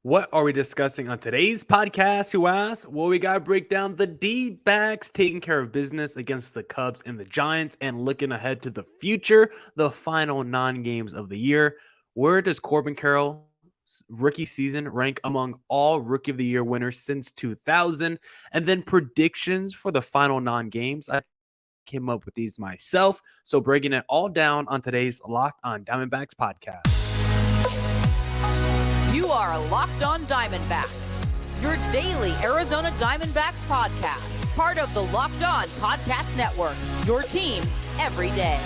What are we discussing on today's podcast? Who asked? Well, we got to break down the D-backs taking care of business against the Cubs and the Giants and looking ahead to the future, the final 9 games of the year. Where does Corbin Carroll's rookie season rank among all Rookie of the Year winners since 2000? And then predictions for the final 9 games. I came up with these myself. So breaking it all down on today's Locked on Diamondbacks podcast. You are Locked on Diamondbacks, your daily Arizona Diamondbacks podcast, part of the Locked on Podcast Network, your team every day.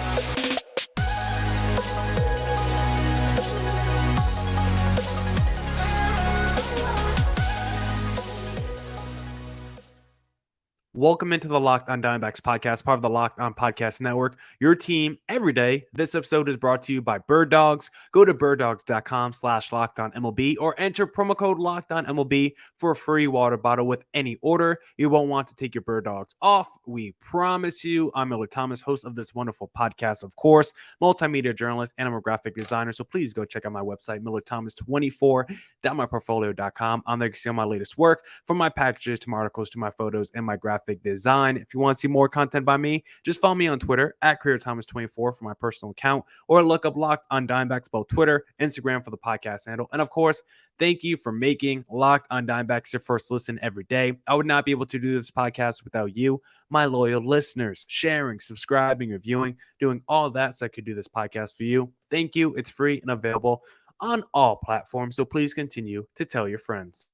Welcome into the Locked on Diamondbacks podcast, part of the Locked on Podcast Network, your team every day. This episode is brought to you by Bird Dogs. Go to birddogs.com/lockedonmlb or enter promo code LOCKEDONMLB for a free water bottle with any order. You won't want to take your Bird Dogs off. We promise you. I'm Millard Thomas, host of this wonderful podcast, of course, multimedia journalist and I'm a graphic designer. So please go check out my website, millardthomas24.myportfolio.com. On there you can see all my latest work, from my packages to my articles to my photos and my graphic design. If you want to see more content by me, just follow me on Twitter at CareerThomas24 for my personal account, or look up Locked on Diamondbacks, both Twitter, Instagram for the podcast handle. And of course, thank you for making Locked on Diamondbacks your first listen every day. I would not be able to do this podcast without you, my loyal listeners, sharing, subscribing, reviewing, doing all that so I could do this podcast for you. Thank you. It's free and available on all platforms, so please continue to tell your friends.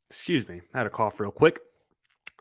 Excuse me, I had a cough real quick.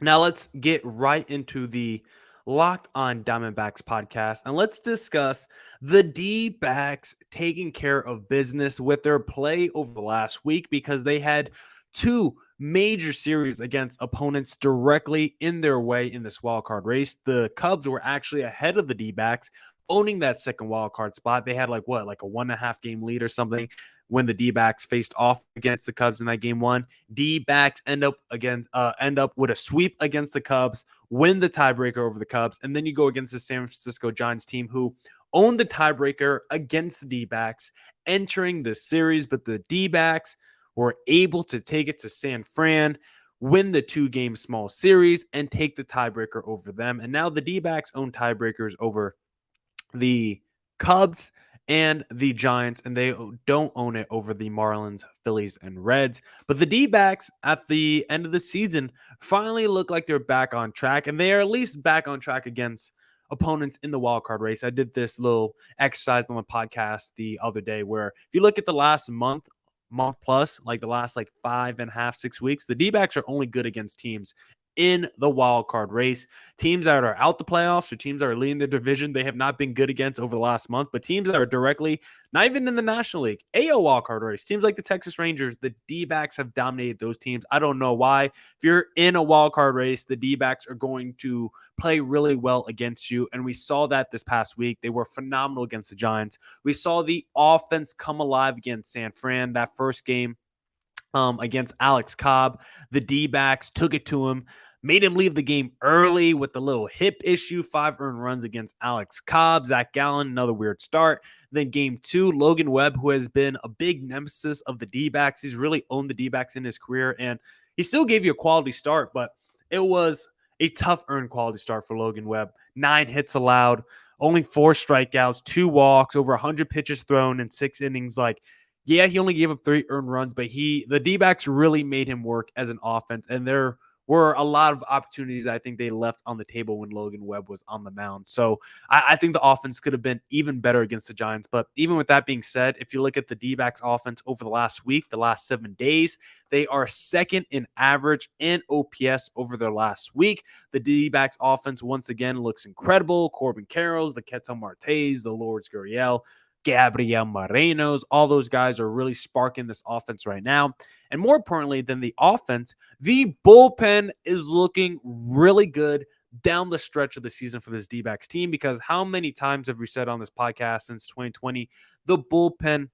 Now let's get right into the Locked on Diamondbacks podcast, and let's discuss the D-backs taking care of business with their play over the last week, because they had two major series against opponents directly in their way in this wild card race. The Cubs were actually ahead of the D-backs, owning that second wild card spot. They had like a 1.5 game lead or something when the D-backs faced off against the Cubs in that game one. D-backs end up with a sweep against the Cubs, win the tiebreaker over the Cubs, and then you go against the San Francisco Giants team, who owned the tiebreaker against the D-backs entering the series, but the D-backs were able to take it to San Fran, win the 2-game small series, and take the tiebreaker over them. And now the D-backs own tiebreakers over the Cubs and the Giants, and they don't own it over the Marlins, Phillies, and Reds. But the D-backs at the end of the season finally look like they're back on track, and they are at least back on track against opponents in the wild card race. I did this little exercise on the podcast the other day where if you look at the last month plus, like the last 5.5, 6 weeks, the D-backs are only good against teams in the wild card race. Teams that are out the playoffs or teams that are leading their division, they have not been good against over the last month. But teams that are directly, not even in the National League, AL wild card race, teams like the Texas Rangers, the D-backs have dominated those teams. I don't know why. If you're in a wild card race, the D-backs are going to play really well against you. And we saw that this past week. They were phenomenal against the Giants. We saw the offense come alive against San Fran. That first game against Alex Cobb, the D-backs took it to him, made him leave the game early with the little hip issue, 5 earned runs against Alex Cobb. Zach Gallen, another weird start. Then game 2, Logan Webb, who has been a big nemesis of the D-backs. He's really owned the D-backs in his career, and he still gave you a quality start, but it was a tough earned quality start for Logan Webb. 9 hits allowed, only 4 strikeouts, 2 walks, over 100 pitches thrown in 6 innings. Yeah, he only gave up 3 earned runs, but the D-backs really made him work as an offense, and there were a lot of opportunities that I think they left on the table when Logan Webb was on the mound. So I think the offense could have been even better against the Giants. But even with that being said, if you look at the D-backs offense over the last week, the last 7 days, they are second in average and OPS over their last week. The D-backs offense once again looks incredible. Corbin Carroll, the Ketel Martes, the Lourdes Gurriel, Gabriel Morenos, all those guys are really sparking this offense right now. And more importantly than the offense, the bullpen is looking really good down the stretch of the season for this D-backs team, because how many times have we said on this podcast since 2020, the bullpen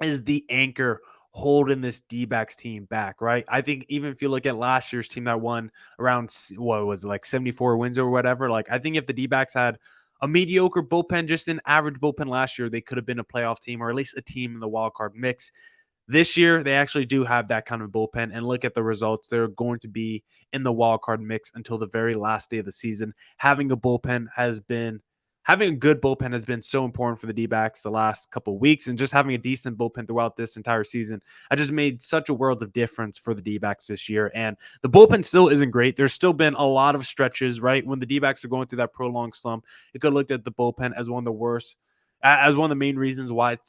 is the anchor holding this D-backs team back, right? I think even if you look at last year's team that won around, 74 wins or whatever, I think if the D-backs had a mediocre bullpen, just an average bullpen last year, they could have been a playoff team or at least a team in the wild card mix. This year, they actually do have that kind of bullpen, and look at the results. They're going to be in the wild card mix until the very last day of the season. Having a good bullpen has been so important for the D-backs the last couple of weeks, and just having a decent bullpen throughout this entire season has just made such a world of difference for the D-backs this year. And the bullpen still isn't great. There's still been a lot of stretches, right? When the D-backs are going through that prolonged slump, you could look at the bullpen as one of the worst, as one of the main reasons why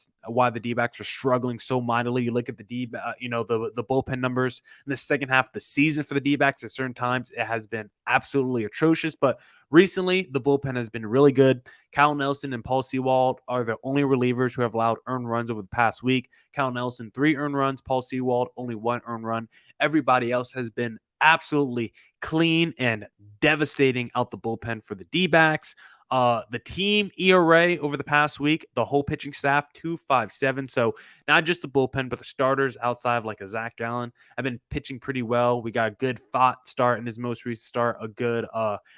the D-backs are struggling so mightily. You look at the the bullpen numbers in the second half of the season for the D-backs. At certain times, it has been absolutely atrocious, but recently the bullpen has been really good. Cal Nelson and Paul Sewald are the only relievers who have allowed earned runs over the past week. Cal Nelson 3 earned runs, Paul Sewald only 1 earned run. Everybody else has been absolutely clean and devastating out the bullpen for the D-backs. The team ERA over the past week, the whole pitching staff, 2.57. So not just the bullpen, but the starters outside of like a Zach Gallen have been pitching pretty well. We got a good Fott start in his most recent start, a good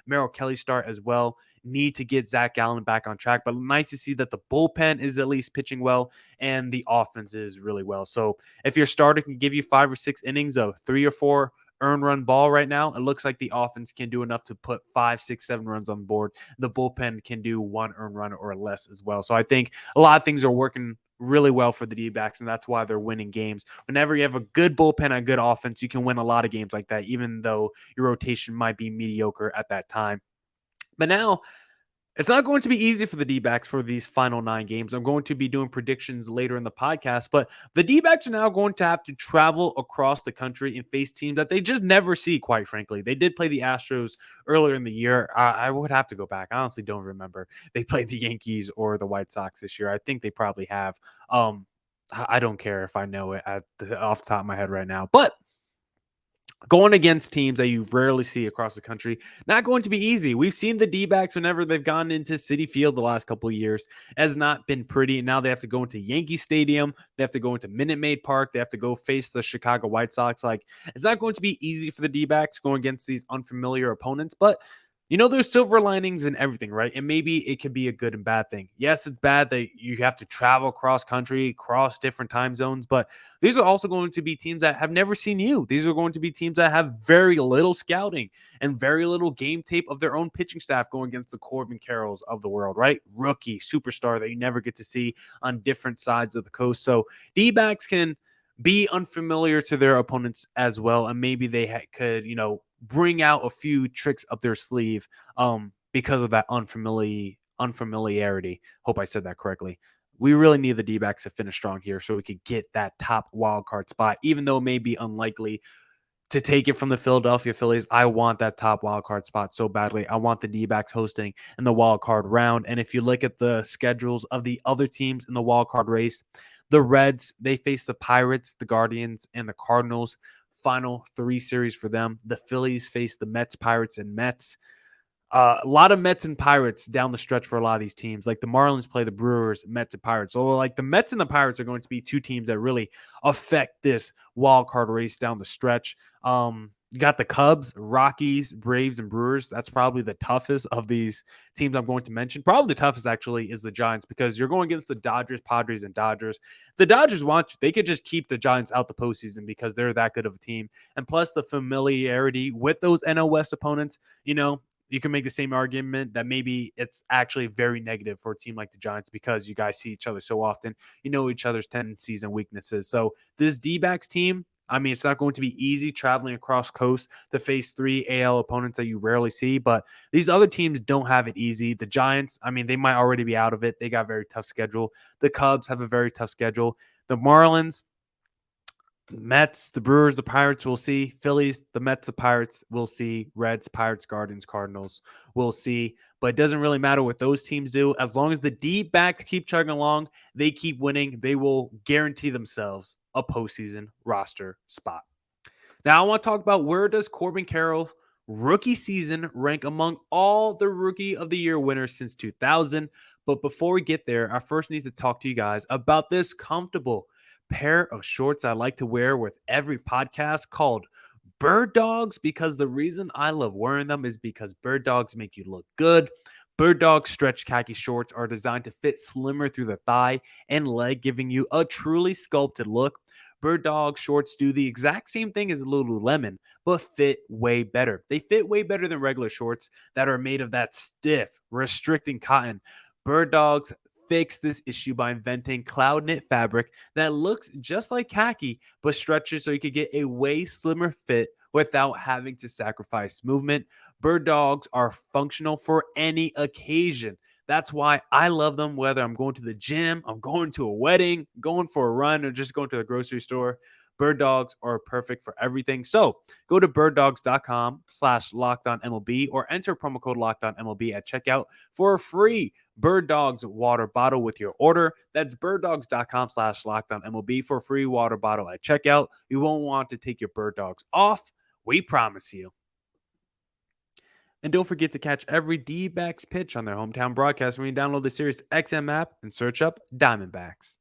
Merrill Kelly start as well. Need to get Zach Gallen back on track, but nice to see that the bullpen is at least pitching well and the offense is really well. So if your starter can give you 5 or 6 innings of 3 or 4 earn run ball right now, it looks like the offense can do enough to put 5, 6, 7 runs on the board. The bullpen can do 1 earned run or less as well. So I think a lot of things are working really well for the D-backs, and that's why they're winning games. Whenever you have a good bullpen and a good offense, you can win a lot of games like that, even though your rotation might be mediocre at that time. But now, it's not going to be easy for the D-backs for these final 9 games. I'm going to be doing predictions later in the podcast, but the D-backs are now going to have to travel across the country and face teams that they just never see, quite frankly. They did play the Astros earlier in the year. I would have to go back. I honestly don't remember. They played the Yankees or the White Sox this year. I think they probably have. I don't care if I know it off the top of my head right now, but going against teams that you rarely see across the country, not going to be easy. We've seen the D-backs whenever they've gone into Citi Field the last couple of years has not been pretty. Now they have to go into Yankee Stadium. They have to go into Minute Maid Park. They have to go face the Chicago White Sox. Like, it's not going to be easy for the D-backs going against these unfamiliar opponents, but there's silver linings in everything, right? And maybe it could be a good and bad thing. Yes, it's bad that you have to travel cross country, cross different time zones, but these are also going to be teams that have never seen you. These are going to be teams that have very little scouting and very little game tape of their own pitching staff going against the Corbin Carrolls of the world, right? Rookie, superstar that you never get to see on different sides of the coast. So D-backs can be unfamiliar to their opponents as well, and maybe they could, bring out a few tricks up their sleeve because of that unfamiliarity. Hope I said that correctly. We really need the D-backs to finish strong here so we could get that top wild card spot, even though it may be unlikely to take it from the Philadelphia Phillies. I want that top wild card spot so badly. I want the D-backs hosting in the wild card round. And if you look at the schedules of the other teams in the wild card race, the Reds, they face the Pirates, the Guardians, and the Cardinals. Final 3 series for them. The Phillies face the Mets, Pirates, and Mets. A lot of Mets and Pirates down the stretch for a lot of these teams. Like the Marlins play the Brewers, Mets, and Pirates. So like the Mets and the Pirates are going to be 2 teams that really affect this wild card race down the stretch. You got the Cubs, Rockies, Braves, and Brewers. That's probably the toughest of these teams I'm going to mention. Probably the toughest, actually, is the Giants because you're going against the Dodgers, Padres, and Dodgers. The Dodgers want you. They could just keep the Giants out the postseason because they're that good of a team. And plus the familiarity with those NL West opponents, you can make the same argument that maybe it's actually very negative for a team like the Giants because you guys see each other so often. You know each other's tendencies and weaknesses. So this D-backs team, it's not going to be easy traveling across coast to face 3 AL opponents that you rarely see, but these other teams don't have it easy. The Giants, they might already be out of it. They got a very tough schedule. The Cubs have a very tough schedule. The Marlins, Mets, the Brewers, the Pirates, we'll see. Phillies, the Mets, the Pirates, we'll see. Reds, Pirates, Guardians, Cardinals, we'll see. But it doesn't really matter what those teams do. As long as the D-backs keep chugging along, they keep winning, they will guarantee themselves a postseason roster spot. Now, I want to talk about where does Corbin Carroll rookie season rank among all the Rookie of the Year winners since 2000. But before we get there, I first need to talk to you guys about this comfortable pair of shorts I like to wear with every podcast called Bird Dogs, because the reason I love wearing them is because Bird Dogs make you look good. Bird Dog stretch khaki shorts are designed to fit slimmer through the thigh and leg, giving you a truly sculpted look. Bird Dog shorts do the exact same thing as Lululemon, but fit way better. They fit way better than regular shorts that are made of that stiff, restricting cotton. Bird Dogs fix this issue by inventing cloud knit fabric that looks just like khaki, but stretches so you could get a way slimmer fit without having to sacrifice movement. Bird Dogs are functional for any occasion. That's why I love them, whether I'm going to the gym, I'm going to a wedding, going for a run, or just going to the grocery store. Bird Dogs are perfect for everything. So go to birddogs.com/lockedonmlb or enter promo code lockedonmlb at checkout for a free Bird Dogs water bottle with your order. That's birddogs.com/lockedonmlb for a free water bottle at checkout. You won't want to take your Bird Dogs off. We promise you. And don't forget to catch every D-backs pitch on their hometown broadcast when you download the Sirius XM app and search up Diamondbacks.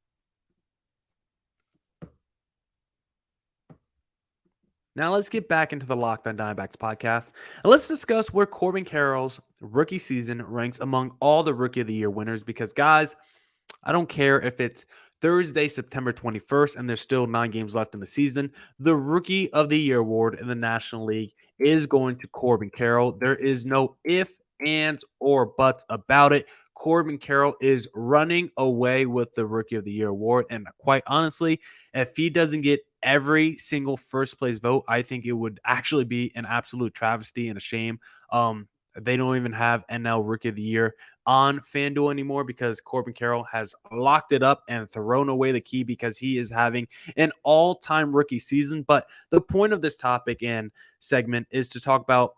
Now let's get back into the Locked on Diamondbacks podcast, and let's discuss where Corbin Carroll's rookie season ranks among all the Rookie of the Year winners. Because, guys, I don't care if it's Thursday, September 21st, and there's still 9 games left in the season. The Rookie of the Year award in the National League is going to Corbin Carroll. There is no if, ands, or buts about it. Corbin Carroll is running away with the Rookie of the Year award. And quite honestly, if he doesn't get every single first place vote, I think it would actually be an absolute travesty and a shame. They don't even have NL Rookie of the Year on FanDuel anymore because Corbin Carroll has locked it up and thrown away the key because he is having an all-time rookie season. But the point of this topic and segment is to talk about,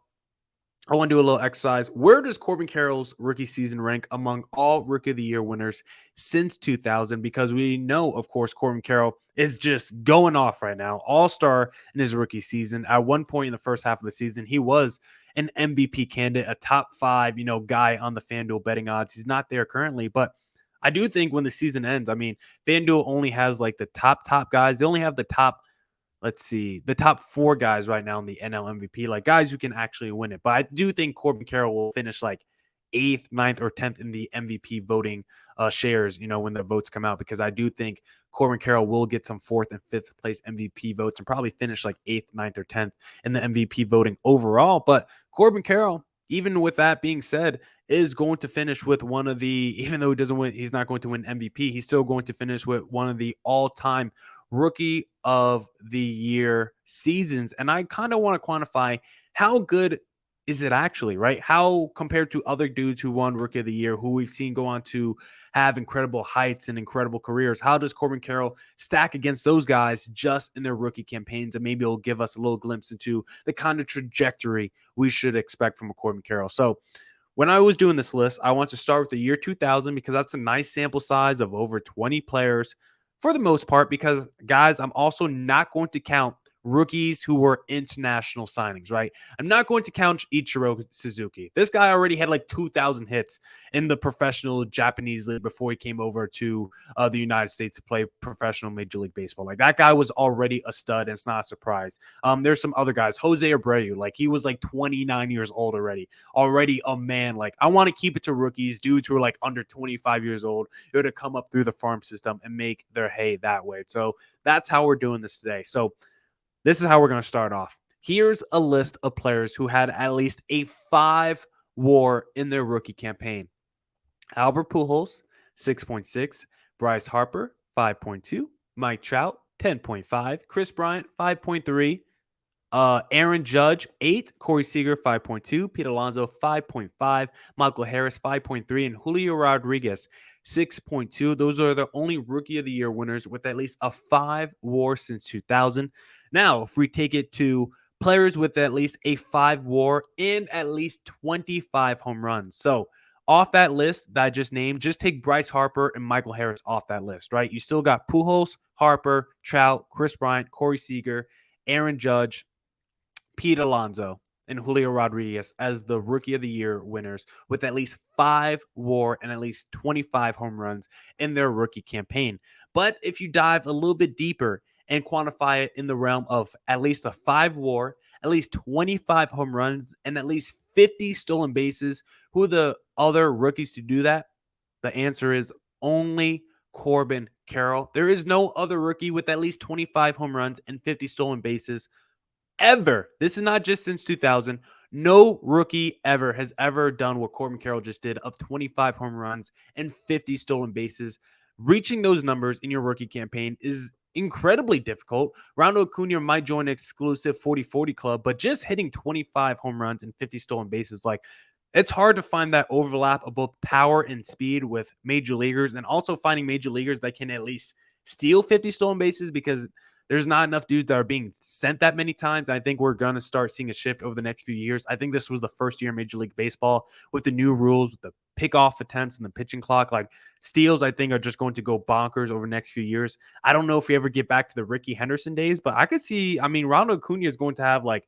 I want to do a little exercise. Where does Corbin Carroll's rookie season rank among all Rookie of the Year winners since 2000? Because we know, of course, Corbin Carroll is just going off right now. All-star in his rookie season. At one point in the first half of the season, he was an MVP candidate, a top 5, guy on the FanDuel betting odds. He's not there currently, but I do think when the season ends, I mean, FanDuel only has like the top guys. They only have the top, the top 4 guys right now in the NL MVP, like guys who can actually win it. But I do think Corbin Carroll will finish like 8th, 9th, or 10th in the MVP voting shares, when the votes come out, because I do think Corbin Carroll will get some 4th and 5th place MVP votes and probably finish like 8th, 9th, or 10th in the MVP voting overall. But Corbin Carroll, even with that being said, is going to finish with one of the, even though he doesn't win, he's not going to win MVP, he's still going to finish with one of the all-time Rookie of the Year seasons. And I kind of want to quantify how good is it actually, right? How compared to other dudes who won Rookie of the Year, who we've seen go on to have incredible heights and incredible careers, how does Corbin Carroll stack against those guys just in their rookie campaigns? And maybe it'll give us a little glimpse into the kind of trajectory we should expect from a Corbin Carroll. So when I was doing this list, I want to start with the year 2000 because that's a nice sample size of over 20 players for the most part, because, guys, I'm also not going to count rookies who were international signings, right? I'm not going to count Ichiro Suzuki. This guy already had like 2,000 hits in the professional Japanese league before he came over to the United States to play professional Major League Baseball. Like, that guy was already a stud, and it's not a surprise. There's some other guys. Jose Abreu, like, he was like 29 years old already a man. Like, I want to keep it to rookies, dudes who are like under 25 years old, who are to come up through the farm system and make their hay that way. So that's how we're doing this today. So this is how we're going to start off. Here's a list of players who had at least a 5 WAR in their rookie campaign. Albert Pujols, 6.6. Bryce Harper, 5.2. Mike Trout, 10.5. Chris Bryant, 5.3. Aaron Judge, 8. Corey Seager, 5.2. Pete Alonso, 5.5. Michael Harris, 5.3. And Julio Rodriguez, 6.2. Those are the only Rookie of the Year winners with at least a 5 WAR since 2000. Now, if we take it to players with at least a 5 WAR and at least 25 home runs. So off that list that I just named, just take Bryce Harper and Michael Harris off that list, right? You still got Pujols, Harper, Trout, Chris Bryant, Corey Seager, Aaron Judge, Pete Alonso, and Julio Rodriguez as the Rookie of the Year winners with at least 5 WAR and at least 25 home runs in their rookie campaign. But if you dive a little bit deeper and quantify it in the realm of at least a 5 WAR, at least 25 home runs, and at least 50 stolen bases. Who are the other rookies to do that? The answer is only Corbin Carroll. There is no other rookie with at least 25 home runs and 50 stolen bases ever. This is not just since 2000. No rookie ever has ever done what Corbin Carroll just did of 25 home runs and 50 stolen bases. Reaching those numbers in your rookie campaign is incredibly difficult. Ronald Acuna might join an exclusive 40-40 club, but just hitting 25 home runs and 50 stolen bases, like, it's hard to find that overlap of both power and speed with major leaguers, and also finding major leaguers that can at least steal 50 stolen bases, because there's not enough dudes that are being sent that many times. I think we're going to start seeing a shift over the next few years. I think this was the first year in Major League Baseball with the new rules, with the pickoff attempts and the pitching clock. Like, steals, I think, are just going to go bonkers over the next few years. I don't know if we ever get back to the Ricky Henderson days, but I could see, I mean, Ronald Acuna is going to have like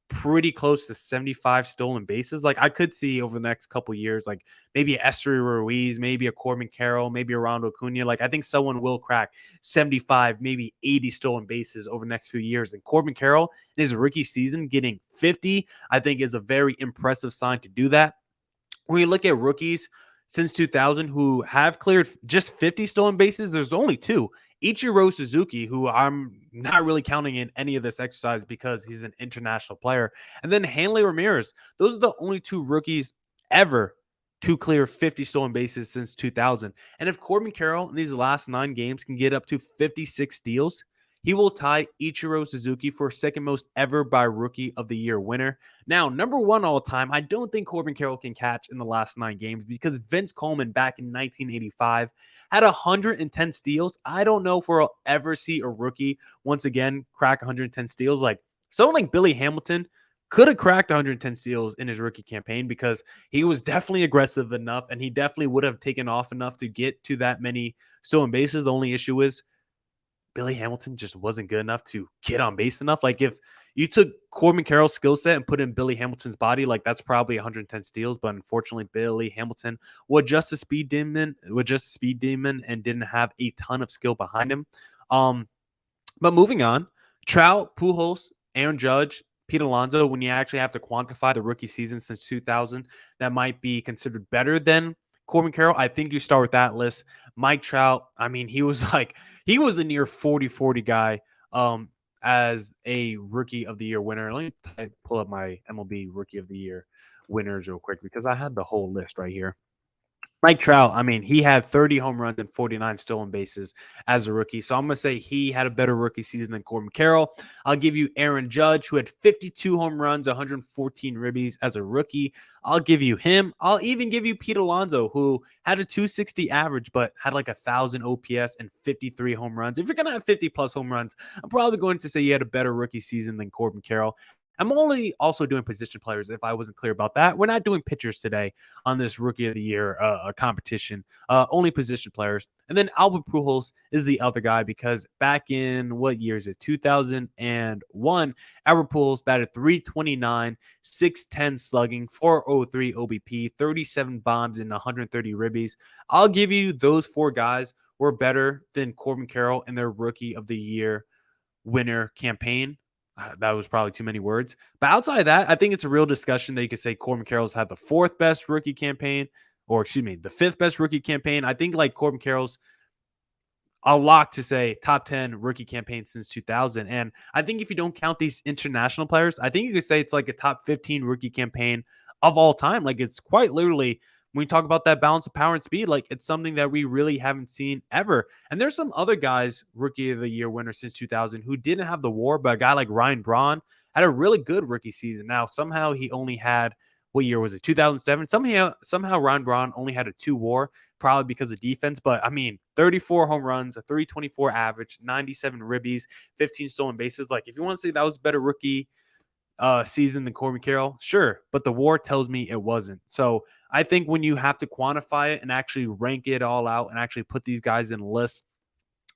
pretty close to 75 stolen bases. Like, I could see over the next couple years, like maybe a Esteury Ruiz, maybe a Corbin Carroll, maybe a Ronald Acuna. Like, I think someone will crack 75, maybe 80 stolen bases over the next few years. And Corbin Carroll in his rookie season getting 50, I think, is a very impressive sign to do that. When you look at rookies since 2000 who have cleared just 50 stolen bases, there's only two. Ichiro Suzuki, who I'm not really counting in any of this exercise because he's an international player, and then Hanley Ramirez. Those are the only two rookies ever to clear 50 stolen bases since 2000. And if Corbin Carroll in these last 9 games can get up to 56 steals, he will tie Ichiro Suzuki for second most ever by Rookie of the Year winner. Now, number one all time, I don't think Corbin Carroll can catch in the last 9 games, because Vince Coleman back in 1985 had 110 steals. I don't know if we'll ever see a rookie once again crack 110 steals. Like, someone like Billy Hamilton could have cracked 110 steals in his rookie campaign, because he was definitely aggressive enough, and he definitely would have taken off enough to get to that many stolen bases. The only issue is Billy Hamilton just wasn't good enough to get on base enough. Like, if you took Corbin Carroll's skill set and put in Billy Hamilton's body, like, that's probably 110 steals. But unfortunately, Billy Hamilton was just a speed demon, and didn't have a ton of skill behind him. But moving on, Trout, Pujols, Aaron Judge, Pete Alonso, when you actually have to quantify the rookie season since 2000, that might be considered better than Corbin Carroll. I think you start with that list. Mike Trout, I mean, he was a near 40-40 guy as a Rookie of the Year winner. Let me pull up my MLB Rookie of the Year winners real quick, because I had the whole list right here. Mike Trout, I mean, he had 30 home runs and 49 stolen bases as a rookie. So I'm going to say he had a better rookie season than Corbin Carroll. I'll give you Aaron Judge, who had 52 home runs, 114 ribbies as a rookie. I'll give you him. I'll even give you Pete Alonso, who had a 260 average, but had like 1,000 OPS and 53 home runs. If you're going to have 50-plus home runs, I'm probably going to say he had a better rookie season than Corbin Carroll. I'm only also doing position players, if I wasn't clear about that. We're not doing pitchers today on this Rookie of the Year competition. Only position players. And then Albert Pujols is the other guy, because back in, what year is it? 2001, Albert Pujols batted .329, .610 slugging, .403 OBP, 37 bombs, and 130 ribbies. I'll give you those 4 guys were better than Corbin Carroll in their Rookie of the Year winner campaign. That was probably too many words. But outside of that, I think it's a real discussion that you could say Corbin Carroll's had the 4th best rookie campaign, or excuse me, the 5th best rookie campaign. I think like Corbin Carroll's a lock to say top 10 rookie campaign since 2000. And I think if you don't count these international players, I think you could say it's like a top 15 rookie campaign of all time. Like, it's quite literally, when we talk about that balance of power and speed, like, it's something that we really haven't seen ever. And there's some other guys, Rookie of the Year winner since 2000, who didn't have the WAR, but a guy like Ryan Braun had a really good rookie season. Now, somehow he only had, what year was it? 2007. Somehow Ryan Braun only had a 2 WAR, probably because of defense. But I mean, 34 home runs, a 324 average, 97 ribbies, 15 stolen bases. Like, if you want to say that was a better rookie season than Corbin Carroll, sure, but the WAR tells me it wasn't. So I think when you have to quantify it and actually rank it all out and actually put these guys in lists,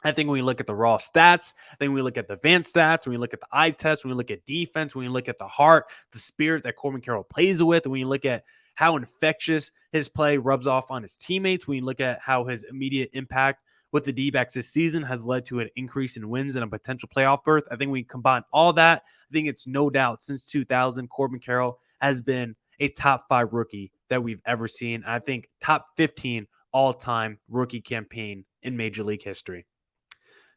I think when we look at the raw stats, I think when we look at the advanced stats, when we look at the eye test, when we look at defense, when we look at the heart, the spirit that Corbin Carroll plays with, and when you look at how infectious his play rubs off on his teammates, when you look at how his immediate impact with the D-backs this season has led to an increase in wins and a potential playoff berth, I think we combine all that. I think it's no doubt since 2000, Corbin Carroll has been a top 5 rookie that we've ever seen. I think top 15 all-time rookie campaign in Major League history.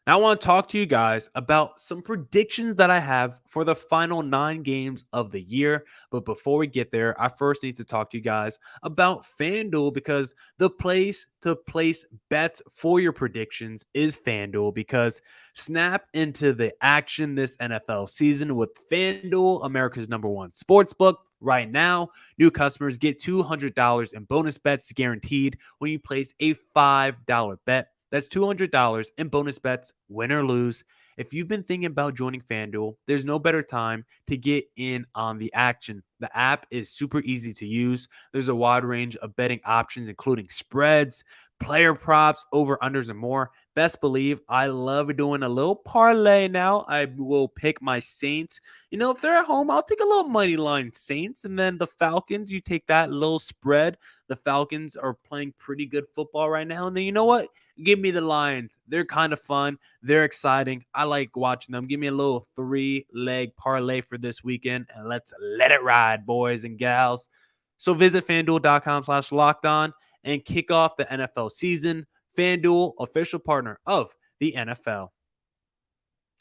Now, I want to talk to you guys about some predictions that I have for the final 9 games of the year. But before we get there, I first need to talk to you guys about FanDuel, because the place to place bets for your predictions is FanDuel, because snap into the action this NFL season with FanDuel, America's #1 sportsbook. Right now, new customers get $200 in bonus bets guaranteed when you place a $5 bet. That's $200 in bonus bets, win or lose. If you've been thinking about joining FanDuel, there's no better time to get in on the action. The app is super easy to use. There's a wide range of betting options, including spreads, player props, over-unders, and more. Best believe I love doing a little parlay now. I will pick my Saints. If they're at home, I'll take a little money line Saints. And then the Falcons, you take that little spread. The Falcons are playing pretty good football right now. And then you know what? Give me the Lions. They're kind of fun. They're exciting. I like watching them. Give me a little 3-leg parlay for this weekend, and let's let it ride, boys and gals. So visit FanDuel.com/lockedon and kick off the NFL season. FanDuel, official partner of the NFL.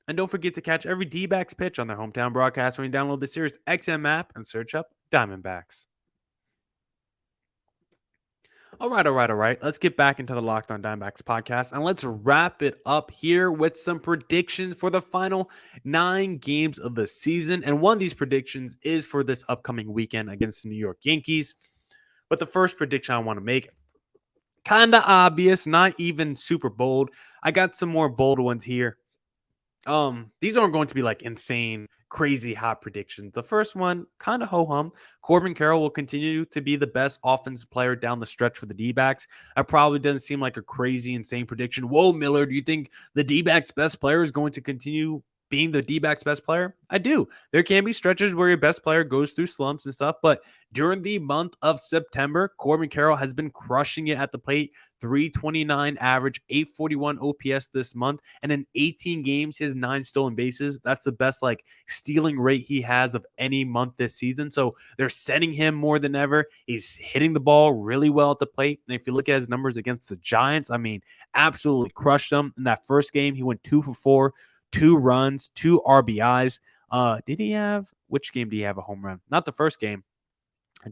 And don't forget to catch every D-backs pitch on their hometown broadcast when you download the Sirius XM app and search up Diamondbacks. All right. Let's get back into the Locked On Diamondbacks podcast, and let's wrap it up here with some predictions for the final 9 games of the season. And one of these predictions is for this upcoming weekend against the New York Yankees. But the first prediction I want to make, kind of obvious, not even super bold. I got some more bold ones here. These aren't going to be like insane, crazy hot predictions. The first one, kind of ho-hum. Corbin Carroll will continue to be the best offensive player down the stretch for the D-backs. That probably doesn't seem like a crazy, insane prediction. Whoa, Millard, do you think the D-backs best player is going to continue being the D-backs best player? I do. There can be stretches where your best player goes through slumps and stuff, but during the month of September, Corbin Carroll has been crushing it at the plate. 329 average, 841 OPS this month, and in 18 games, his 9 stolen bases. That's the best stealing rate he has of any month this season. So they're setting him more than ever. He's hitting the ball really well at the plate. And if you look at his numbers against the Giants, absolutely crushed them. In that first game, he went 2 for 4. 2 runs, 2 RBIs. Which game did he have a home run? Not the first game.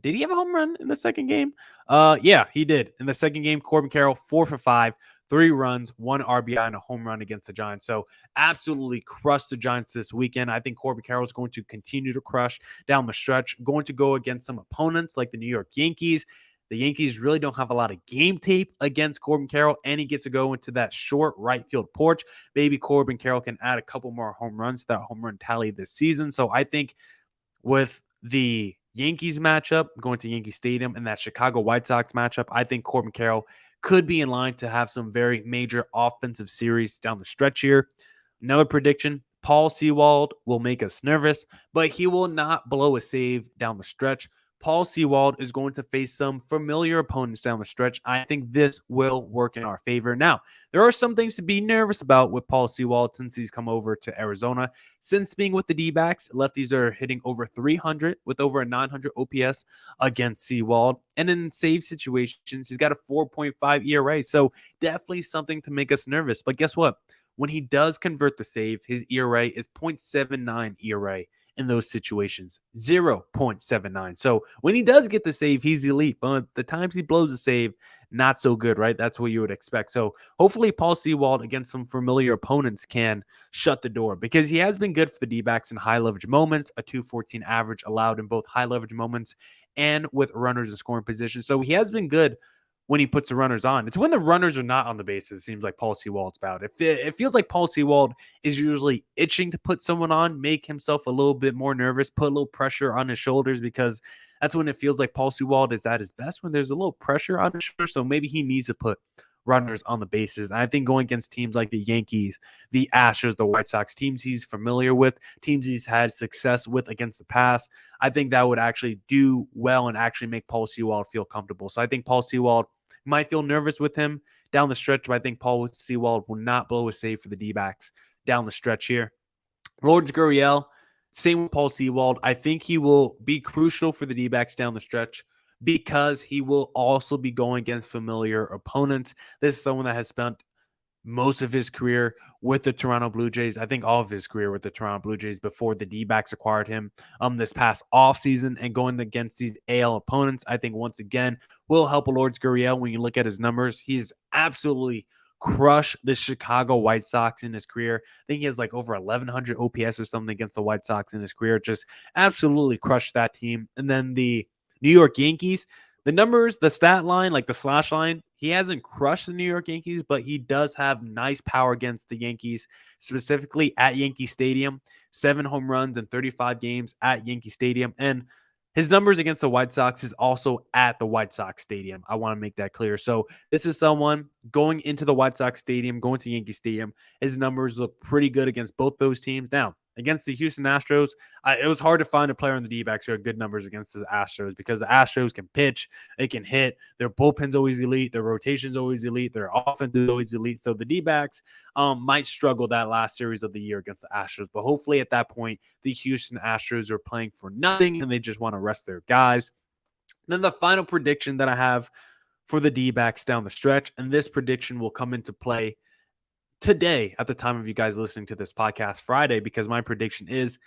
Did he have a home run in the second game? Yeah, he did. In the second game, Corbin Carroll, 4 for 5, 3 runs, 1 RBI, and a home run against the Giants. So absolutely crushed the Giants this weekend. I think Corbin Carroll is going to continue to crush down the stretch, going to go against some opponents like the New York Yankees. The Yankees really don't have a lot of game tape against Corbin Carroll, and he gets to go into that short right field porch. Maybe Corbin Carroll can add a couple more home runs to that home run tally this season. So I think with the Yankees matchup, going to Yankee Stadium, and that Chicago White Sox matchup, I think Corbin Carroll could be in line to have some very major offensive series down the stretch here. Another prediction, Paul Sewald will make us nervous, but he will not blow a save down the stretch. Paul Sewald is going to face some familiar opponents down the stretch. I think this will work in our favor. Now, there are some things to be nervous about with Paul Sewald since he's come over to Arizona. Since being with the D-backs, lefties are hitting over 300 with over a 900 OPS against Sewald. And in save situations, he's got a 4.5 ERA. So definitely something to make us nervous. But guess what? When he does convert the save, his ERA is 0.79 ERA. In those situations, 0.79. So when he does get the save, he's elite. But the times he blows a save, not so good, right? That's what you would expect. So hopefully Paul Sewald against some familiar opponents can shut the door, because he has been good for the D-backs in high leverage moments, a 214 average allowed in both high leverage moments and with runners in scoring position. So he has been good when he puts the runners on. It's when the runners are not on the bases, it seems like Paul Sewald's about. It feels like Paul Sewald is usually itching to put someone on, make himself a little bit more nervous, put a little pressure on his shoulders, because that's when it feels like Paul Sewald is at his best, when there's a little pressure on his shoulders. So maybe he needs to put runners on the bases. And I think going against teams like the Yankees, the Astros, the White Sox, teams he's familiar with, teams he's had success with against the past, I think that would actually do well and actually make Paul Sewald feel comfortable. So I think Paul Sewald might feel nervous with him down the stretch, but I think Paul Sewald will not blow a save for the D-backs down the stretch here. Lourdes Gurriel, Same with Paul Sewald. I think he will be crucial for the D-backs down the stretch because he will also be going against familiar opponents. This is someone that has spent most of his career with the Toronto Blue Jays. I think all of his career with the Toronto Blue Jays before the D-backs acquired him this past offseason, and going against these AL opponents, I think once again will help Lourdes Gurriel. When you look at his numbers, he's absolutely crushed the Chicago White Sox in his career. I think he has like over 1,100 OPS or something against the White Sox in his career. Just absolutely crushed that team. And then the New York Yankees, the numbers, the stat line, like the slash line, he hasn't crushed the New York Yankees, but he does have nice power against the Yankees, specifically at Yankee Stadium. 7 home runs in 35 games at Yankee Stadium. And his numbers against the White Sox is also at the White Sox Stadium. I want to make that clear. So this is someone going into the White Sox Stadium, going to Yankee Stadium. His numbers look pretty good against both those teams. Now, against the Houston Astros, it was hard to find a player on the D-backs who had good numbers against the Astros because the Astros can pitch, they can hit, their bullpen's always elite, their rotation's always elite, their offense is always elite. So the D-backs might struggle that last series of the year against the Astros. But hopefully at that point, the Houston Astros are playing for nothing and they just want to rest their guys. Then the final prediction that I have for the D-backs down the stretch, and this prediction will come into play today at the time of you guys listening to this podcast, Friday, because my prediction is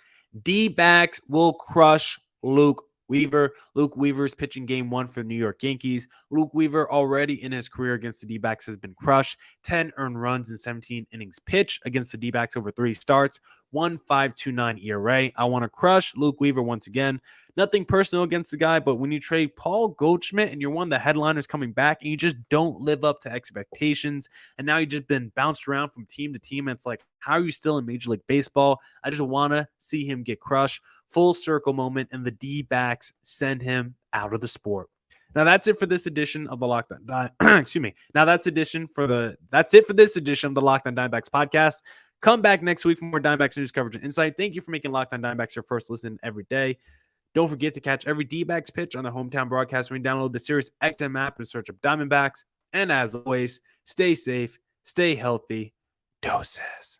D-backs will crush Luke Weaver. Luke Weaver's pitching game 1 for the New York Yankees. Luke Weaver already in his career against the D-backs has been crushed. 10 earned runs in 17 innings pitched against the D-backs over 3 starts. 1.529 ERA. I want to crush Luke Weaver once again. Nothing personal against the guy, but when you trade Paul Goldschmidt and you're one of the headliners coming back and you just don't live up to expectations, and now you've just been bounced around from team to team, and it's like, how are you still in Major League Baseball? I just want to see him get crushed. Full circle moment, and the D-backs send him out of the sport. Now that's it for this edition of the Locked On. Excuse me. Now that's it for this edition of the Locked On Diamondbacks podcast. Come back next week for more Diamondbacks news coverage and insight. Thank you for making Locked On Diamondbacks your first listen every day. Don't forget to catch every D-backs pitch on the hometown broadcast when you download the Sirius XM app and search up Diamondbacks. And as always, stay safe, stay healthy. Doses.